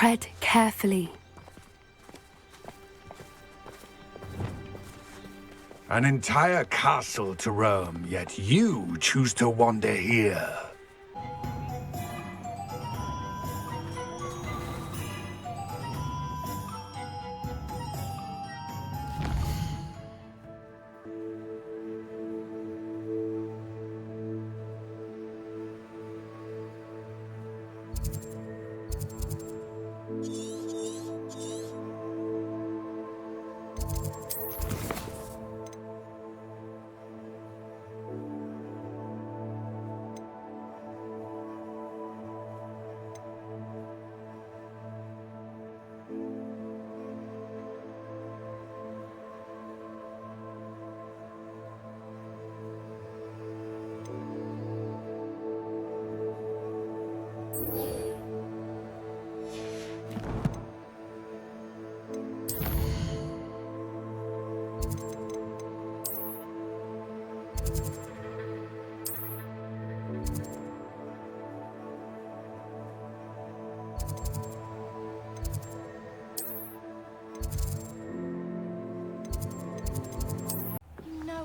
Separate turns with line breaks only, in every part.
Tread carefully.
An entire castle to roam, yet you choose to wander here.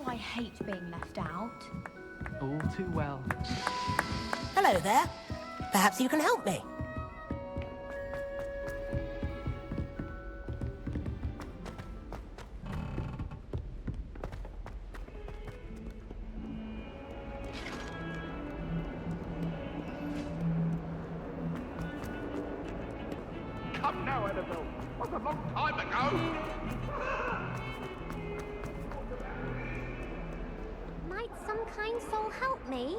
I hate being left out.
All too well.
Hello there. Perhaps you can help me.
Come now, Annabelle. That was a long time ago.
Might some kind soul help me?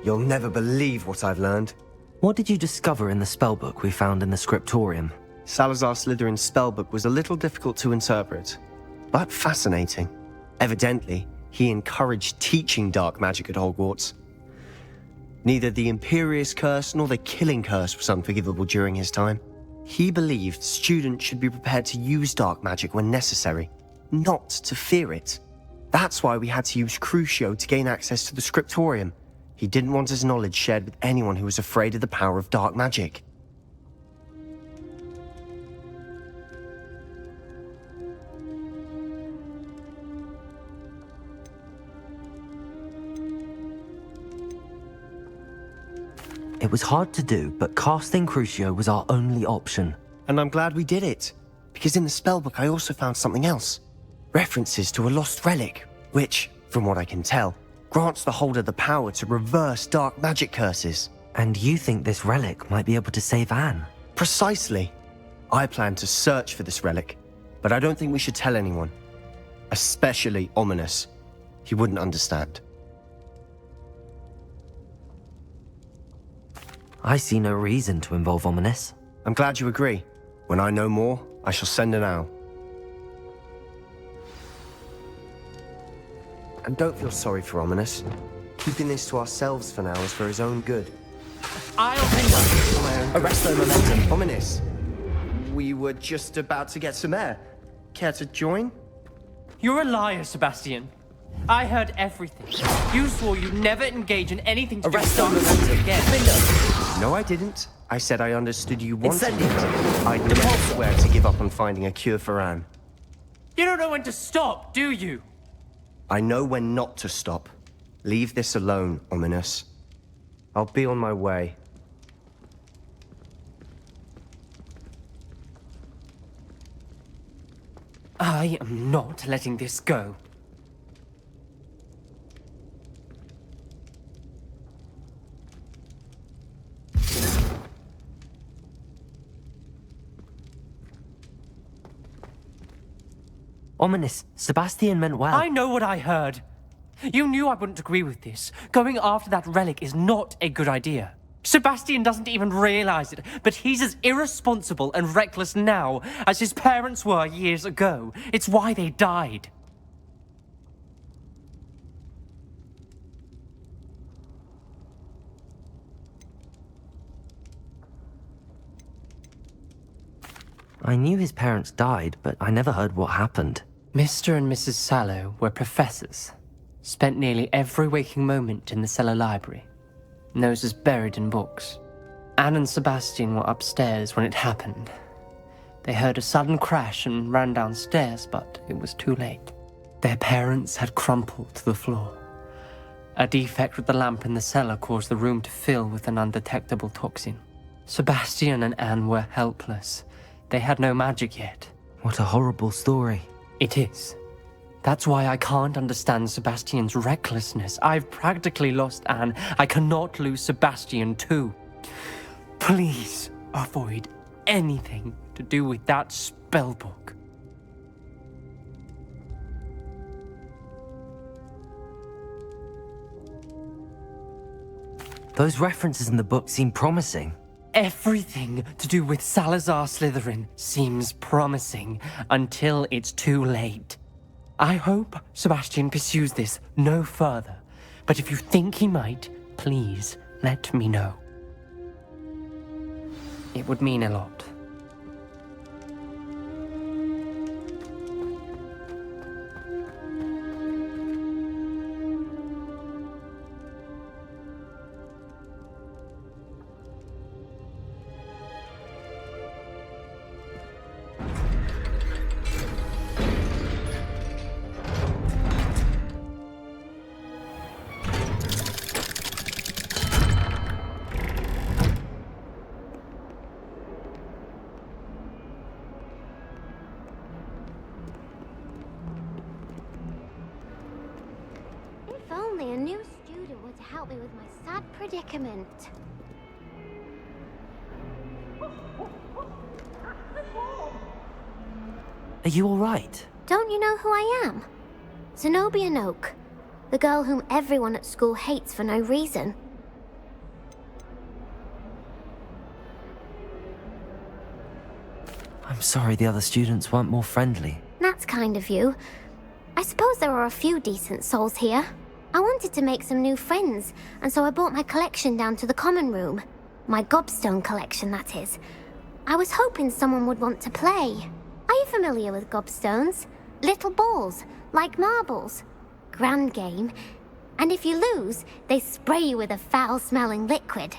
You'll never believe what I've learned.
What did you discover in the spellbook we found in the scriptorium?
Salazar Slytherin's spellbook was a little difficult to interpret, but fascinating. Evidently, he encouraged teaching dark magic at Hogwarts. Neither the Imperious Curse nor the Killing Curse was unforgivable during his time. He believed students should be prepared to use dark magic when necessary, not to fear it. That's why we had to use Crucio to gain access to the scriptorium. He didn't want his knowledge shared with anyone who was afraid of the power of dark magic.
It was hard to do, but casting Crucio was our only option.
And I'm glad we did it, because in the spellbook I also found something else. References to a lost relic, which, from what I can tell, grants the holder the power to reverse dark magic curses.
And you think this relic might be able to save Anne?
Precisely. I plan to search for this relic, but I don't think we should tell anyone. Especially Ominous. He wouldn't understand.
I see no reason to involve Ominous.
I'm glad you agree. When I know more, I shall send an owl. And don't feel sorry for Ominous. Keeping this to ourselves for now is for his own good.
Arrest the momentum.
Ominous, we were just about to get some air. Care to join?
You're a liar, Sebastian. I heard everything. You swore you'd never engage in anything to do with dark magic again.
No, I didn't. I said I understood you wanted
Incendio.
it. I'd never swear to give up on finding a cure for Anne.
You don't know when to stop, do you?
I know when not to stop. Leave this alone, Ominous. I'll be on my way.
I am not letting this go.
Ominous. Sebastian meant well.
I know what I heard. You knew I wouldn't agree with this. Going after that relic is not a good idea. Sebastian doesn't even realize it, but he's as irresponsible and reckless now as his parents were years ago. It's why they died.
I knew his parents died, but I never heard what happened.
Mr. and Mrs. Sallow were professors. Spent nearly every waking moment in the cellar library. Noses buried in books. Anne and Sebastian were upstairs when it happened. They heard a sudden crash and ran downstairs, but it was too late. Their parents had crumpled to the floor. A defect with the lamp in the cellar caused the room to fill with an undetectable toxin. Sebastian and Anne were helpless. They had no magic yet.
What a horrible story.
It is. That's why I can't understand Sebastian's recklessness. I've practically lost Anne. I cannot lose Sebastian too. Please avoid anything to do with that spellbook.
Those references in the book seem promising.
Everything to do with Salazar Slytherin seems promising until it's too late. I hope Sebastian pursues this no further, but if you think he might, please let me know. It would mean a lot.
If only a new student were to help me with my sad predicament.
Are you alright?
Don't you know who I am? Zenobia Noak, the girl whom everyone at school hates for no reason.
I'm sorry the other students weren't more friendly.
That's kind of you. I suppose there are a few decent souls here. I wanted to make some new friends, and so I brought my collection down to the common room. My gobstone collection, that is. I was hoping someone would want to play. Are you familiar with gobstones? Little balls, like marbles. Grand game. And if you lose, they spray you with a foul-smelling liquid.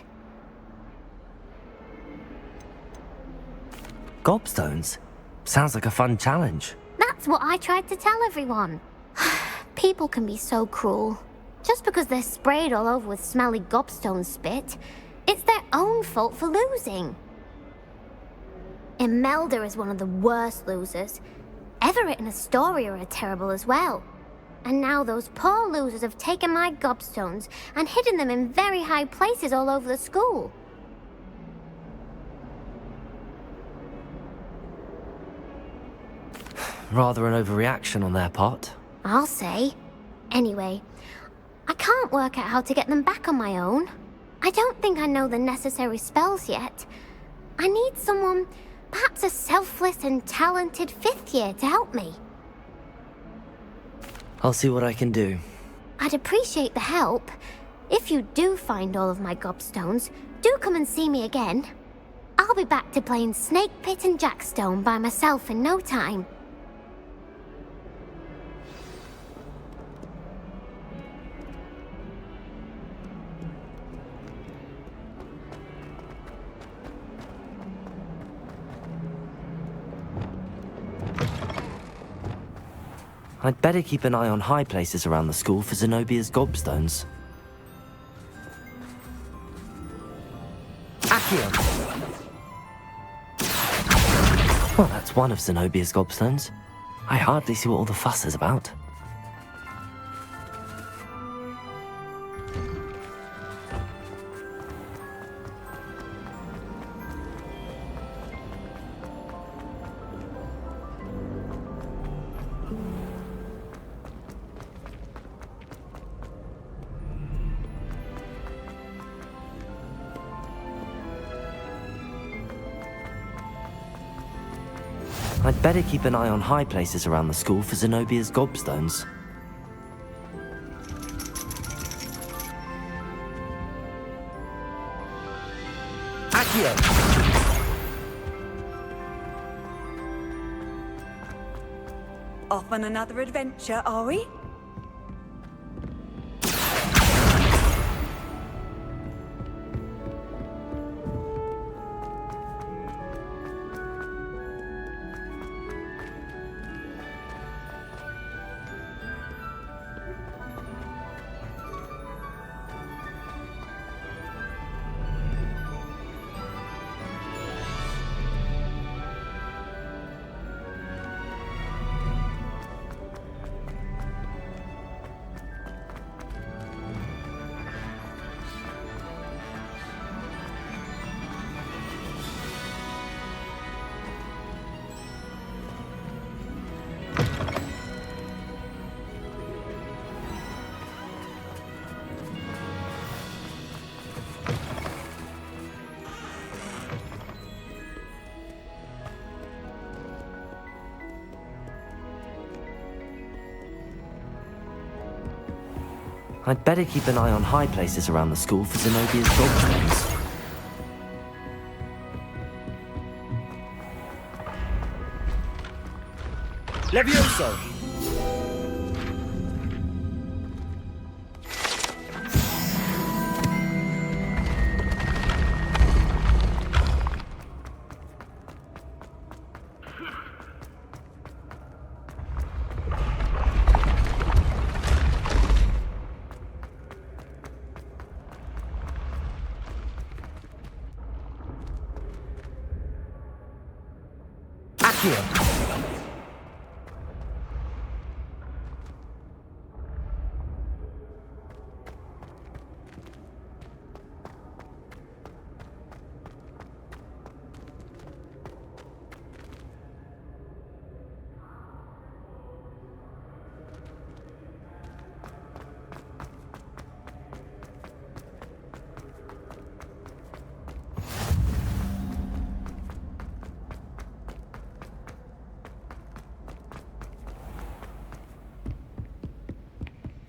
Gobstones? Sounds like a fun challenge.
That's what I tried to tell everyone. People can be so cruel. Just because they're sprayed all over with smelly gobstone spit, it's their own fault for losing. Imelda is one of the worst losers. Everett and Astoria are terrible as well. And now those poor losers have taken my gobstones and hidden them in very high places all over the school.
Rather an overreaction on their part.
I'll say. Anyway, I can't work out how to get them back on my own. I don't think I know the necessary spells yet. I need someone, perhaps a selfless and talented fifth year to help me.
I'll see what I can do.
I'd appreciate the help. If you do find all of my gobstones, do come and see me again. I'll be back to playing Snake Pit and Jackstone by myself in no time.
I'd better keep an eye on high places around the school for Zenobia's gobstones. Accio! Well, that's one of Zenobia's gobstones. I hardly see what all the fuss is about. I'd better keep an eye on high places around the school for Zenobia's gobstones. Accio!
Off on another adventure, are we?
I'd better keep an eye on high places around the school for Zenobia's gobstones.
Levioso! Accio!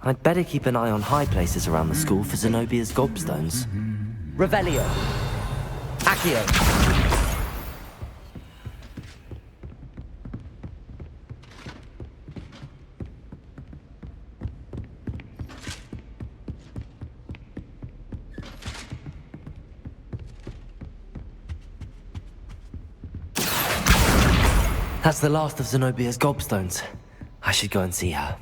I'd better keep an eye on high places around the school for Zenobia's gobstones.
Revelio! Accio!
That's the last of Zenobia's gobstones. I should go and see her.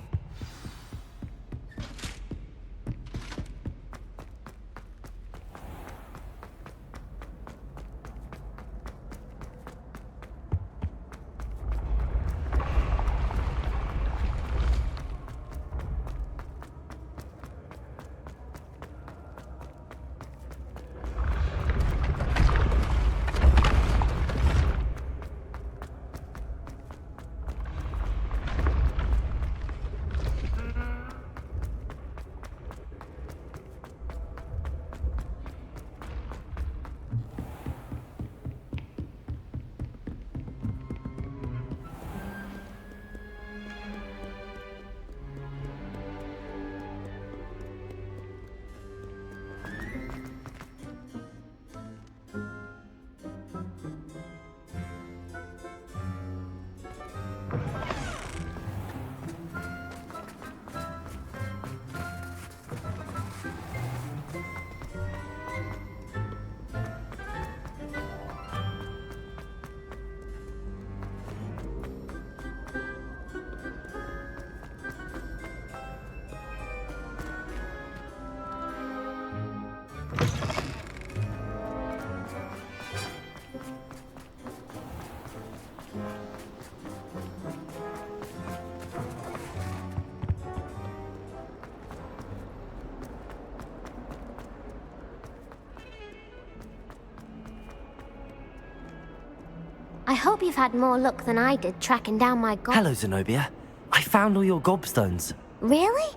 I hope you've had more luck than I did tracking down my
Hello, Zenobia. I found all your gobstones.
Really?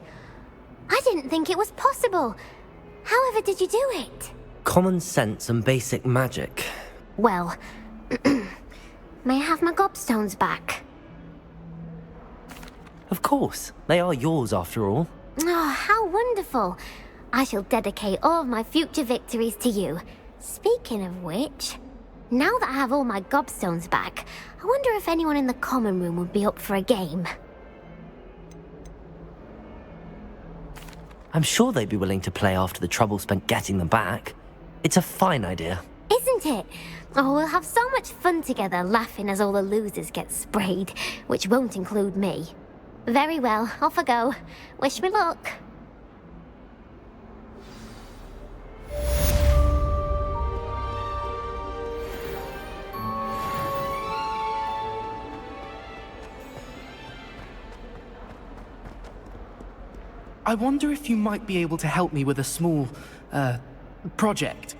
I didn't think it was possible. However did you do it?
Common sense and basic magic.
Well, May I have my gobstones back?
Of course, they are yours after all.
Oh, how wonderful. I shall dedicate all of my future victories to you. Speaking of which, now that I have all my gobstones back, I wonder if anyone in the common room would be up for a game.
I'm sure they'd be willing to play after the trouble spent getting them back. It's a fine idea.
Isn't it? Oh, we'll have so much fun together laughing as all the losers get sprayed, which won't include me. Very well, off I go. Wish me luck.
I wonder if you might be able to help me with a small, project.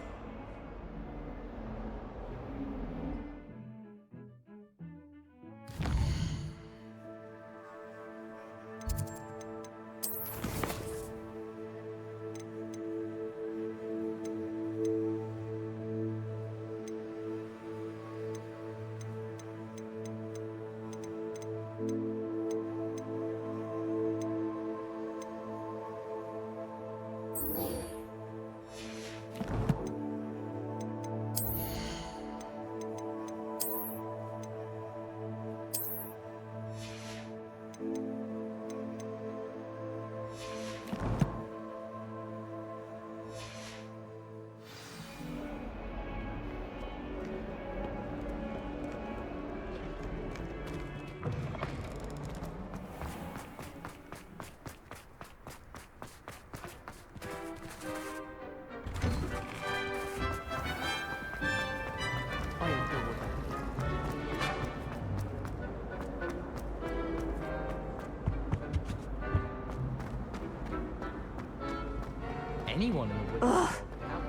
Anyone in the world.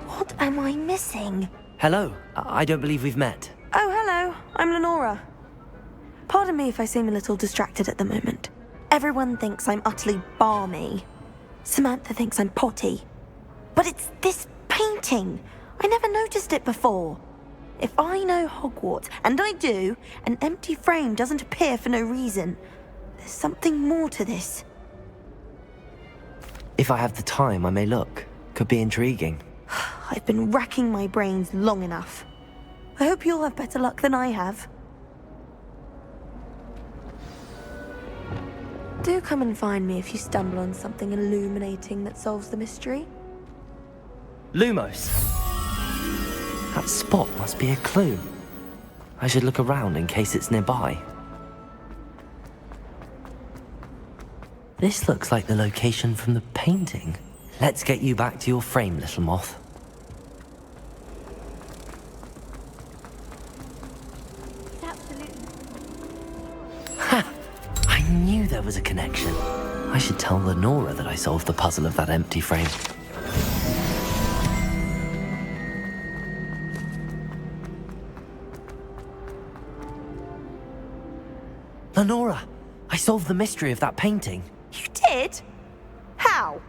What am I missing?
Hello, I don't believe we've met.
Oh, hello. I'm Lenora. Pardon me if I seem a little distracted at the moment. Everyone thinks I'm utterly balmy. Samantha thinks I'm potty. But it's this painting. I never noticed it before. If I know Hogwarts, and I do, an empty frame doesn't appear for no reason. There's something more to this.
If I have the time, I may look. Could be intriguing.
I've been racking my brains long enough. I hope you'll have better luck than I have. Do come and find me if you stumble on something illuminating that solves the mystery.
Lumos. That spot must be a clue. I should look around in case it's nearby. This looks like the location from the painting. Let's get you back to your frame, little moth. Ha! I knew there was a connection. I should tell Lenora that I solved the puzzle of that empty frame. Lenora, I solved the mystery of that painting.
You did? How?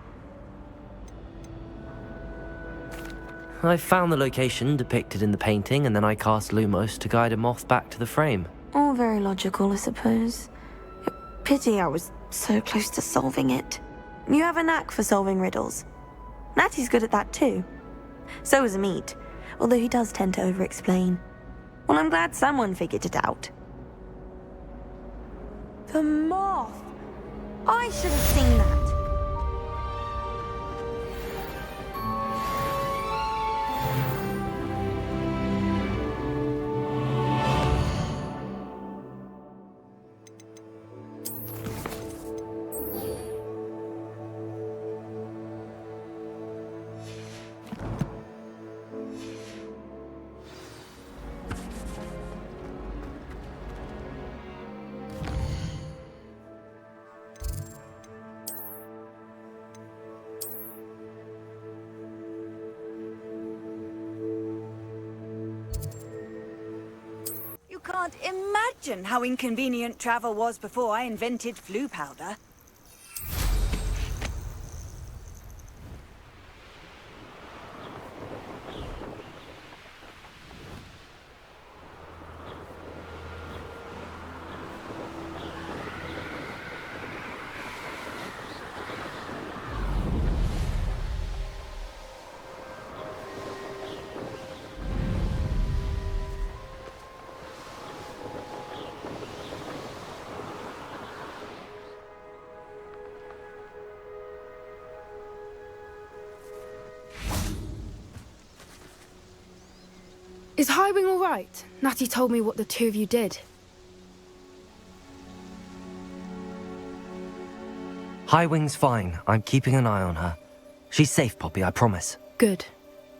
I found the location depicted in the painting, and then I cast Lumos to guide a moth back to the frame.
All very logical, I suppose. Pity I was so close to solving it. You have a knack for solving riddles. Natty's good at that too. So is Meet, although he does tend to over-explain. Well, I'm glad someone figured it out. The moth! I should have seen that.
You can't imagine how inconvenient travel was before I invented flu powder.
Is Highwing all right? Natty told me what the two of you did.
Highwing's fine. I'm keeping an eye on her. She's safe, Poppy, I promise.
Good.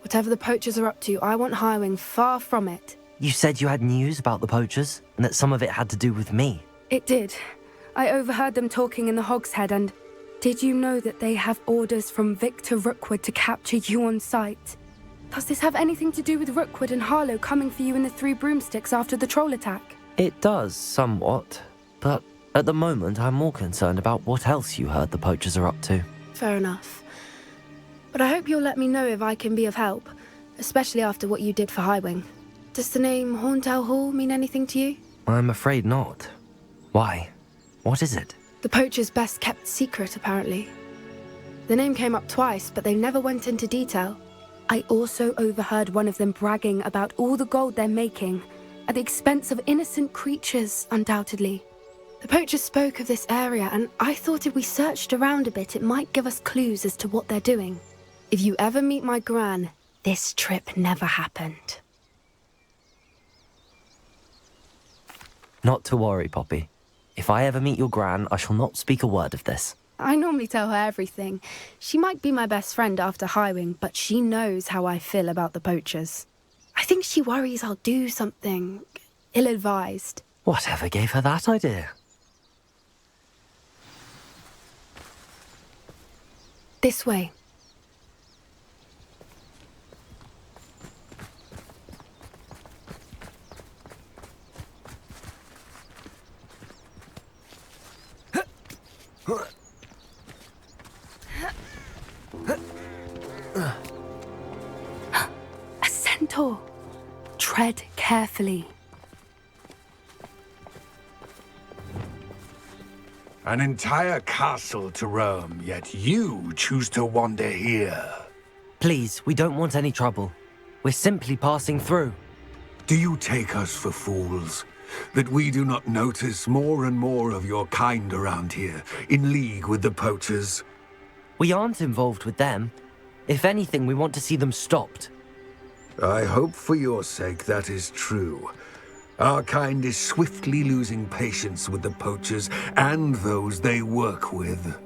Whatever the poachers are up to, I want Highwing far from it.
You said you had news about the poachers, and that some of it had to do with me.
It did. I overheard them talking in the Hogshead, and did you know that they have orders from Victor Rookwood to capture you on sight? Does this have anything to do with Rookwood and Harlow coming for you in the Three Broomsticks after the troll attack?
It does, somewhat. But at the moment, I'm more concerned about what else you heard the poachers are up to.
Fair enough. But I hope you'll let me know if I can be of help, especially after what you did for Highwing. Does the name Horntail Hall mean anything to you?
I'm afraid not. Why? What is it?
The poacher's best kept secret, apparently. The name came up twice, but they never went into detail. I also overheard one of them bragging about all the gold they're making, at the expense of innocent creatures, undoubtedly. The poacher spoke of this area, and I thought if we searched around a bit, it might give us clues as to what they're doing. If you ever meet my gran, this trip never happened.
Not to worry, Poppy. If I ever meet your gran, I shall not speak a word of this.
I normally tell her everything. She might be my best friend after Highwing, but she knows how I feel about the poachers. I think she worries I'll do something ill-advised.
Whatever gave her that idea?
This way. A centaur. Tread carefully.
An entire castle to roam, yet you choose to wander here.
Please, we don't want any trouble. We're simply passing through.
Do you take us for fools? That we do not notice more and more of your kind around here, in league with the poachers?
We aren't involved with them. If anything, we want to see them stopped.
I hope for your sake that is true. Our kind is swiftly losing patience with the poachers and those they work with.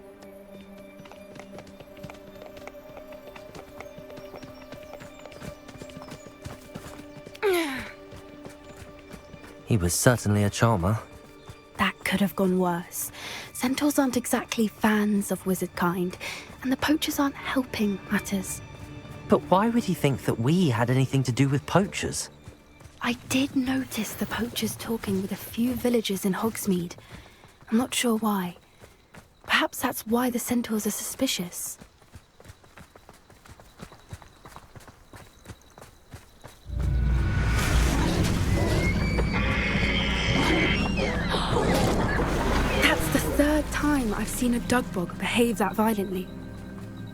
He was certainly a charmer.
That could have gone worse. Centaurs aren't exactly fans of wizard kind, and the poachers aren't helping matters.
But why would he think that we had anything to do with poachers?
I did notice the poachers talking with a few villagers in Hogsmeade. I'm not sure why. Perhaps that's why the centaurs are suspicious. That's the third time I've seen a dugbog behave that violently.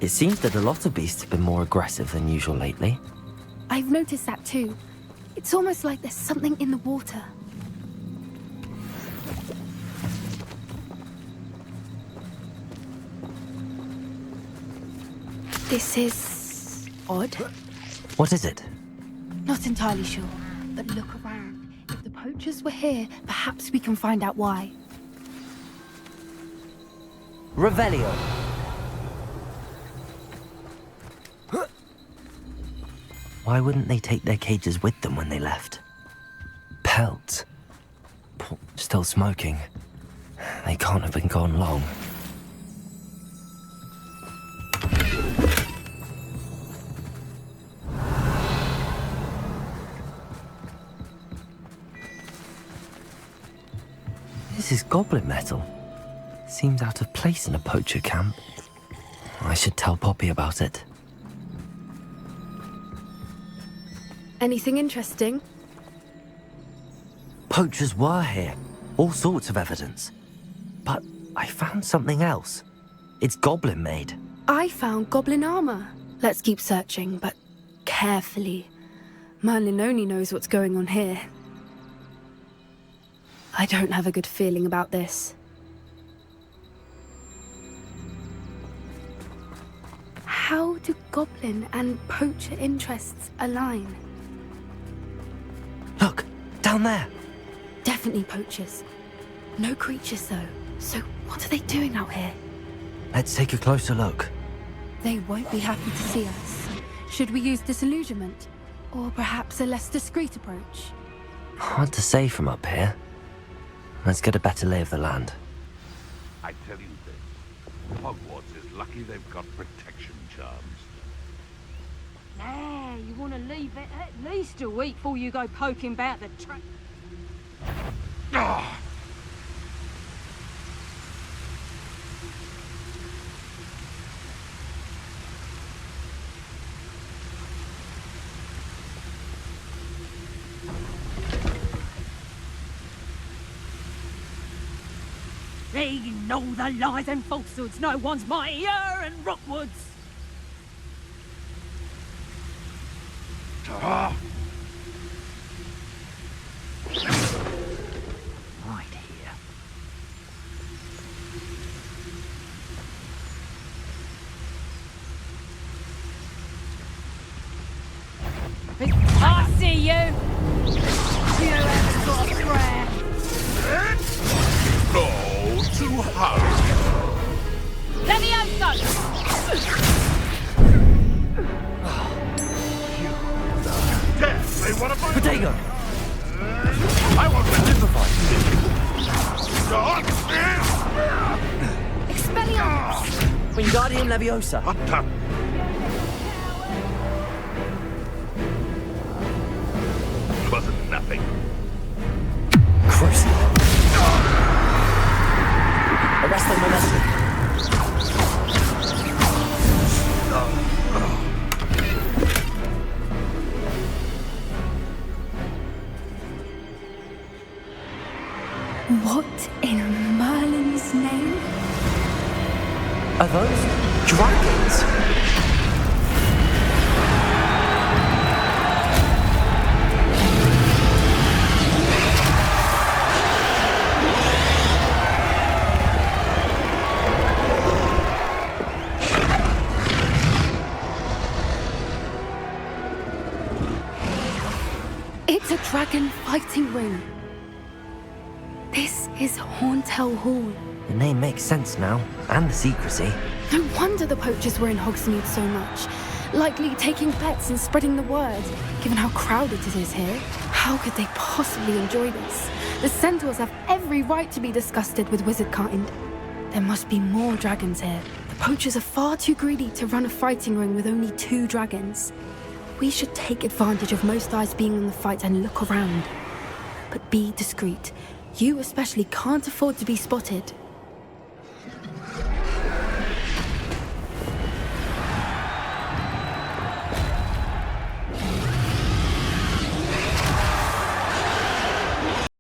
It seems that a lot of beasts have been more aggressive than usual lately.
I've noticed that too. It's almost like there's something in the water. This is odd.
What is it?
Not entirely sure, but look around. If the poachers were here, perhaps we can find out why.
Revelio. Why wouldn't they take their cages with them when they left? Pelts. Still smoking. They can't have been gone long. This is goblin metal. Seems out of place in a poacher camp. I should tell Poppy about it.
Anything interesting?
Poachers were here. All sorts of evidence. But I found something else. It's goblin made.
I found goblin armor. Let's keep searching, but carefully. Merlin only knows what's going on here. I don't have a good feeling about this. How do goblin and poacher interests align?
down there.
Definitely poachers. No creatures, though. So what are they doing out here?
Let's take a closer look.
They won't be happy to see us. Should we use disillusionment? Or perhaps a less discreet approach?
Hard to say from up here. Let's get a better lay of the land.
I tell you this, Hogwarts is lucky they've got protection charms.
Nah, you want to leave it at least a week before you go poking about the train.
Ah!
They know the lies and falsehoods no one's mightier in Rockwoods.
Ah!
Right here. I see you. You haven't got a prayer.
Go to house. They want to fight.
Potato!
I want to
Liquefy!
Expelliarmus!
Wingardium Leviosa!
Wasn't nothing.
Crucible! Arrest the momentum!
What in Merlin's name?
Are those dragons?
It's a dragon fighting ring. This is Hauntel Hall.
The name makes sense now, and the secrecy.
No wonder the poachers were in Hogsmeade so much. Likely taking bets and spreading the word, given how crowded it is here. How could they possibly enjoy this? The centaurs have every right to be disgusted with wizardkind. There must be more dragons here. The poachers are far too greedy to run a fighting ring with only 2 dragons. We should take advantage of most eyes being on the fight and look around. But be discreet. You especially can't afford to be spotted.